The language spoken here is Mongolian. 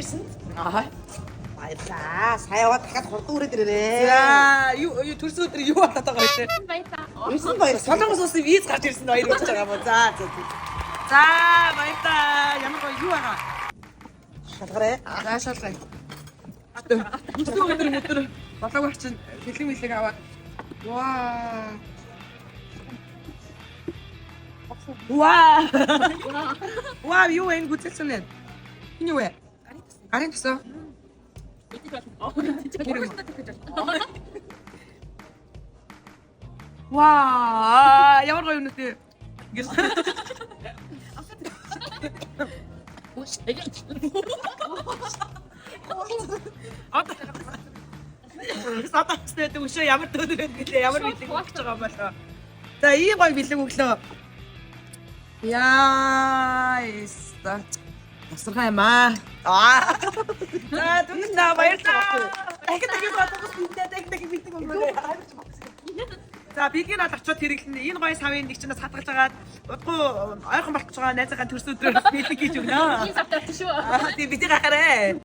ирсэнд. Аа. Баярлаа. Сайн яваад дахиад хурдан үрээд ирээрээ. За, юу төрсөн өдөр юу болоод байгаа вэ? Ирсэн баяр. Солонгос улсын виз гарч ирсэн баяр болж байгаа юм уу? За. За, баярлаа. Ямар гоё юу байгаа? Шалгараа. За, шалгая. Өдөр болоог чинь бэлэг мэлэг аваад. Вау, юу энэ гүцэлсэн вэ? Энэ юу вэ? Гарын тасаа. Ваа, ямар гоё юм бэ? Сатастай төшөө ямар төдөрөд гэлээ ямар бэлэг өгч байгаа юм болоо. За ийм гоё бэлэг өглөө. Яа, Насрахаа юм аа. За түнэндээ баярлалаа. Дахин бэлэг өгнө. За бэлгийг надад очиод хэрэглэнэ. Энэ гоё савын нэг чинээс хадгалж агаад удахгүй ойрхон болчихж байгаа найзаагаа төрсөн өдрөөр бэлэг хийж өгнө. Энэ савтаа шүү. Тийм бити гахаарэ.